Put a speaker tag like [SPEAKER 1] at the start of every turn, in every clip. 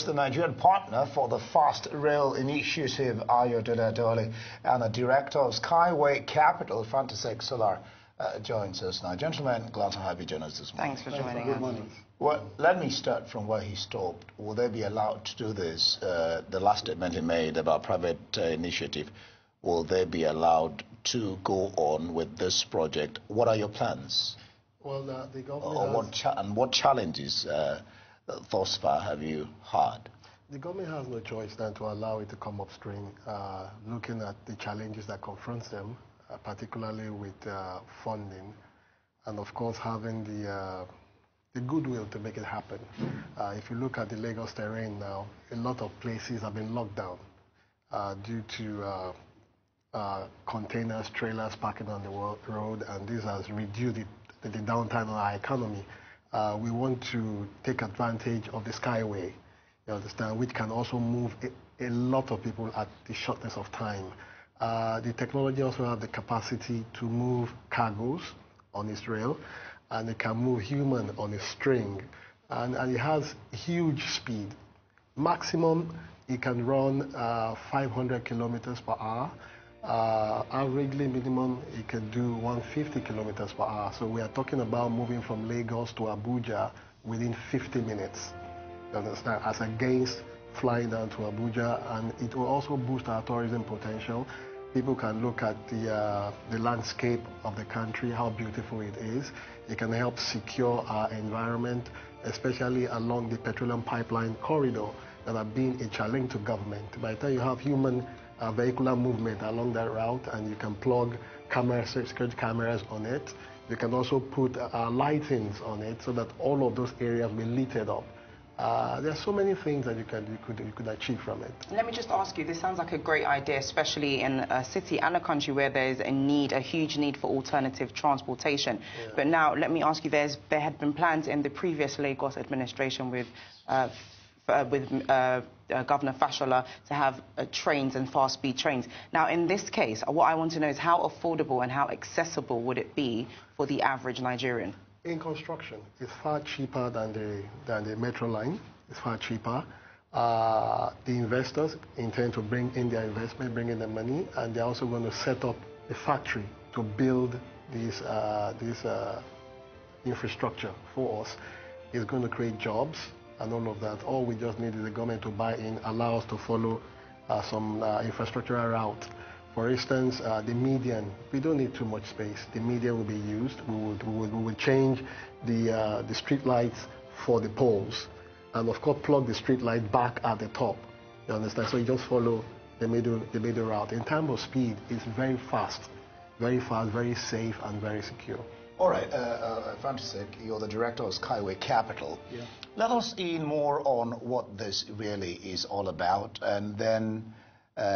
[SPEAKER 1] host, the Nigerian partner for the Fast Rail Initiative, Ayodele Adewale, and the director of Skyway Capital, Fantasec Solar, joins us now. Gentlemen, glad to have you join us this morning.
[SPEAKER 2] Thanks for joining us. Good morning.
[SPEAKER 1] Well, let me start from where he stopped. Will they be allowed to do this? The last statement he made about private initiative, will they be allowed to go on with this project? What are your plans?
[SPEAKER 3] Well, the government
[SPEAKER 1] what challenges thus far have you had?
[SPEAKER 3] The government has no choice than to allow it to come upstream, looking at the challenges that confront them, particularly with funding, and of course having the goodwill to make it happen. If you look at the Lagos terrain now, a lot of places have been locked down due to containers, trailers parking on the road, and this has reduced the downtime on our economy. We want to take advantage of the Skyway, you understand, which can also move a lot of people at the shortness of time. The technology also has the capacity to move cargoes on its rail, and it can move human on a string, and it has huge speed. Maximum, it can run 500 kilometers per hour. Averagely minimum, it can do 150 kilometers per hour. So we are talking about moving from Lagos to Abuja within 50 minutes, you understand, as against flying down to Abuja. And it will also boost our tourism potential. People can look at the landscape of the country, how beautiful it is. It can help secure our environment, especially along the petroleum pipeline corridor that have been a challenge to government. By the time you have human vehicular movement along that route, and you can plug cameras, security cameras on it, you can also put lightings on it so that all of those areas will be lit up. There are so many things that you could achieve from it.
[SPEAKER 2] Let me just ask you, this sounds like a great idea, especially in a city and a country where there's a huge need for alternative transportation. Yeah. But now, let me ask you, there had been plans in the previous Lagos administration with Governor Fashola to have trains and fast-speed trains. Now, in this case, what I want to know is how affordable and how accessible would it be for the average Nigerian?
[SPEAKER 3] In construction, it's far cheaper than the metro line. It's far cheaper. The investors intend to bring in their investment, bring in the money, and they're also going to set up a factory to build this infrastructure for us. It's going to create jobs and all of that. All we just need is the government to buy in, allow us to follow some infrastructural route. For instance, the median, we don't need too much space. The median will be used. We would change the street lights for the poles, and of course plug the street light back at the top. You understand? So you just follow the middle route. In terms of speed, it's very fast, very safe, and very secure.
[SPEAKER 1] All right, Fantasec, you're the director of Skyway Capital. Yeah. Let us in more on what this really is all about, and then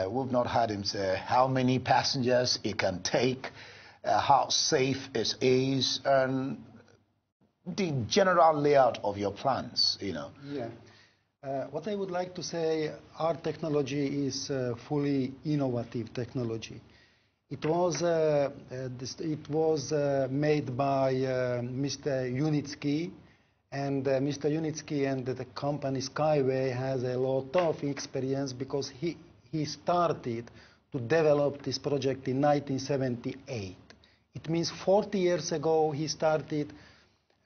[SPEAKER 1] we've not heard him say how many passengers it can take, how safe it is, and the general layout of your plans, you know.
[SPEAKER 4] Yeah. What I would like to say, our technology is fully innovative technology. It was made by Mr. Unitsky, and Mr. Unitsky and the company Skyway has a lot of experience because he started to develop this project in 1978. It means 40 years ago he started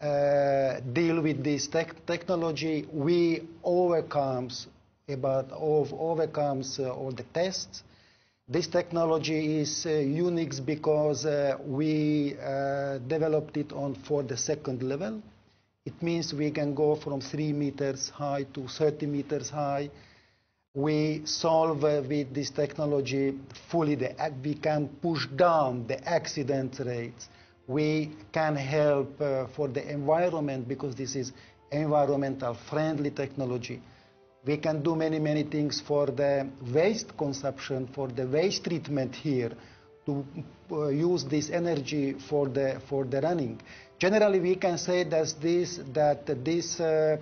[SPEAKER 4] deal with this technology. We overcomes all the tests. This technology is unique because we developed it for the second level. It means we can go from 3 meters high to 30 meters high. We solve with this technology fully, we can push down the accident rates. We can help for the environment because this is environmental friendly technology. We can do many things for the waste consumption, for the waste treatment here, to use this energy for the running. Generally, we can say that this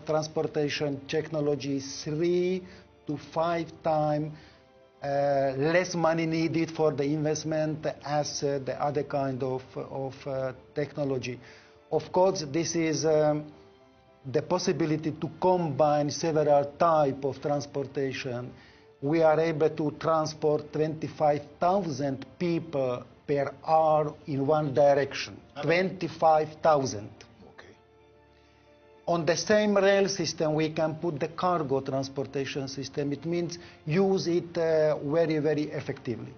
[SPEAKER 4] transportation technology is 3 to 5 times less money needed for the investment as the other kind of technology. Of course, this is the possibility to combine several types of transportation. We are able to transport 25,000 people per hour in one direction. 25,000.
[SPEAKER 1] Okay.
[SPEAKER 4] On the same rail system, we can put the cargo transportation system. It means use it very, very effectively.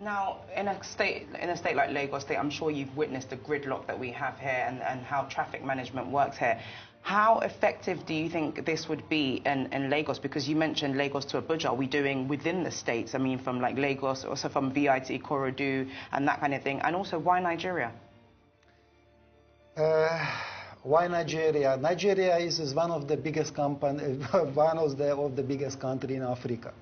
[SPEAKER 2] Now, in a state like Lagos State, I'm sure you've witnessed the gridlock that we have here and how traffic management works here. How effective do you think this would be in Lagos? Because you mentioned Lagos to Abuja. Are we doing within the states? I mean, from like Lagos, also from VIT, Korodu, and that kind of thing. And also, why Nigeria?
[SPEAKER 4] Why Nigeria? Nigeria is one of the biggest of the biggest country in Africa.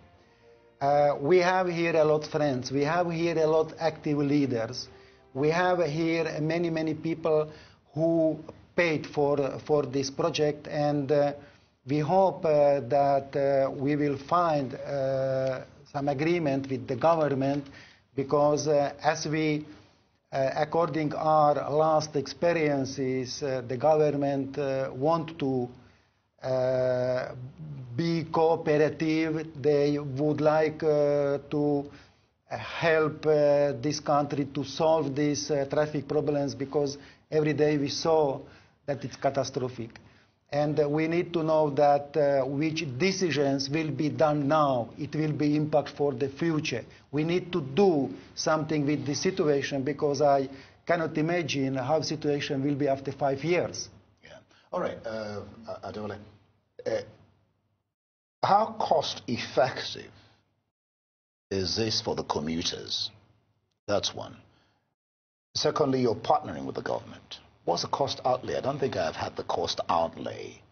[SPEAKER 4] We have here a lot of friends. We have here a lot of active leaders. We have here many, many people who paid for this project, and we hope that we will find some agreement with the government, because as we, according our last experiences, the government want to be cooperative. They would like to help this country to solve these traffic problems, because every day we saw that it's catastrophic. And we need to know that which decisions will be done now. It will be impact for the future. We need to do something with the situation, because I cannot imagine how the situation will be after 5 years.
[SPEAKER 1] Yeah. All right, Adewale, how cost effective is this for the commuters? That's one. Secondly, you're partnering with the government. What's the cost outlay? I don't think I've had the cost outlay.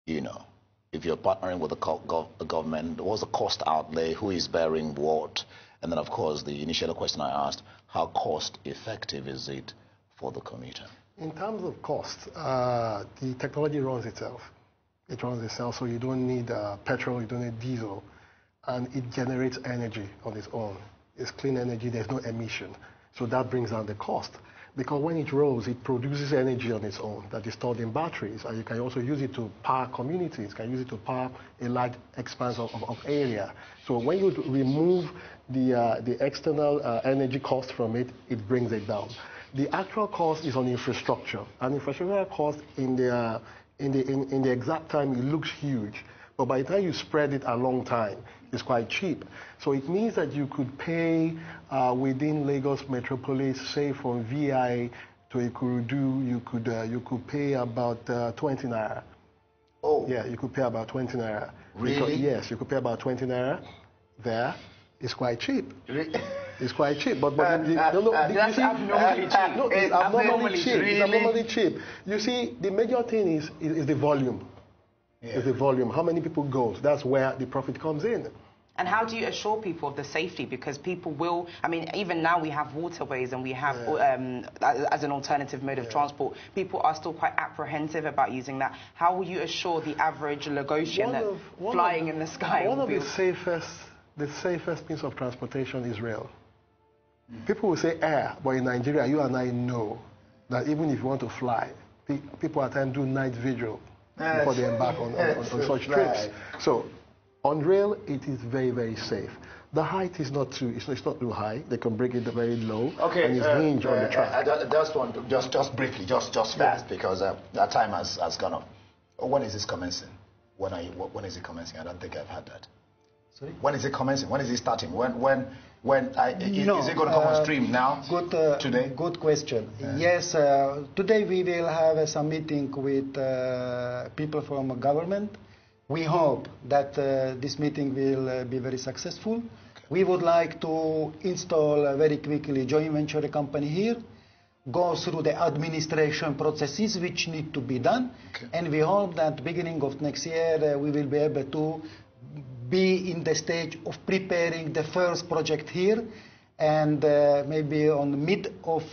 [SPEAKER 1] You know, if you're partnering with the government, what's the cost outlay? Who is bearing what? And then, of course, the initial question I asked, how cost effective is it for the commuter?
[SPEAKER 3] In terms of cost, the technology runs itself. It runs itself, so you don't need petrol, you don't need diesel, and it generates energy on its own. It's clean energy, there's no emission. So that brings down the cost. Because when it rolls, it produces energy on its own that is stored in batteries, and you can also use it to power communities, you can use it to power a large expanse of area. So when you remove the external energy cost from it, it brings it down. The actual cost is on infrastructure, and infrastructure cost in the exact time, it looks huge, but by the time you spread it a long time, it's quite cheap. So it means that you could pay within Lagos metropolis, say from VI to Ikorodu, you could pay about 20 naira.
[SPEAKER 1] Oh.
[SPEAKER 3] Yeah, you could pay about 20 naira.
[SPEAKER 1] Really?
[SPEAKER 3] Because, yes, you could pay about 20 naira there. It's quite cheap. It's quite cheap, but
[SPEAKER 2] that's abnormally cheap.
[SPEAKER 3] No, it's abnormally cheap.
[SPEAKER 1] Really?
[SPEAKER 3] It's abnormally cheap. You see, the major thing is the volume. Yeah. Is the volume. How many people go? That's where the profit comes in.
[SPEAKER 2] And how do you assure people of the safety? Because people will, I mean, even now we have waterways and we have, as an alternative mode of transport, people are still quite apprehensive about using that. How will you assure the average Lagosian that flying in the sky
[SPEAKER 3] One
[SPEAKER 2] will
[SPEAKER 3] of
[SPEAKER 2] be...
[SPEAKER 3] the safest means of transportation is rail. People will say air, but in Nigeria, you and I know that even if you want to fly, people at times do night vigil before they embark on such trips. So on rail, it is very, very safe. The height is not too high. They can break it very low.
[SPEAKER 1] Okay,
[SPEAKER 3] and it's hinged on the track.
[SPEAKER 1] Just briefly, just fast, because that time has gone off. When is this commencing? When is it commencing? I don't think I've had that.
[SPEAKER 4] Sorry?
[SPEAKER 1] When is it commencing? When is it starting? Is it going to come on stream now? Today?
[SPEAKER 4] Good question. Yes, today we will have some meeting with people from government. We hope that this meeting will be very successful. Okay. We would like to install very quickly a joint venture company here, go through the administration processes which need to be done, and we hope that beginning of next year we will be able to be in the stage of preparing the first project here, and maybe on mid of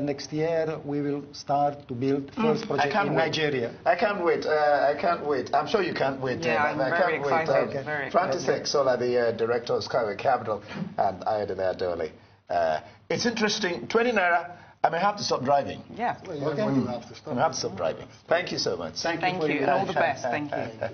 [SPEAKER 4] next year we will start to build first project in Nigeria.
[SPEAKER 1] I can't wait. I can't wait. I'm sure you can't wait.
[SPEAKER 2] Yeah, I'm very excited. Very
[SPEAKER 1] Francis Exola, the director of Skyway Capital, and Ayodele Adewale. It's interesting. 20 naira. I may have to stop driving.
[SPEAKER 2] Yeah.
[SPEAKER 3] Well, you have to stop.
[SPEAKER 1] I may have to stop driving. Thank you so much.
[SPEAKER 2] Thank you, and all the best. Thank you.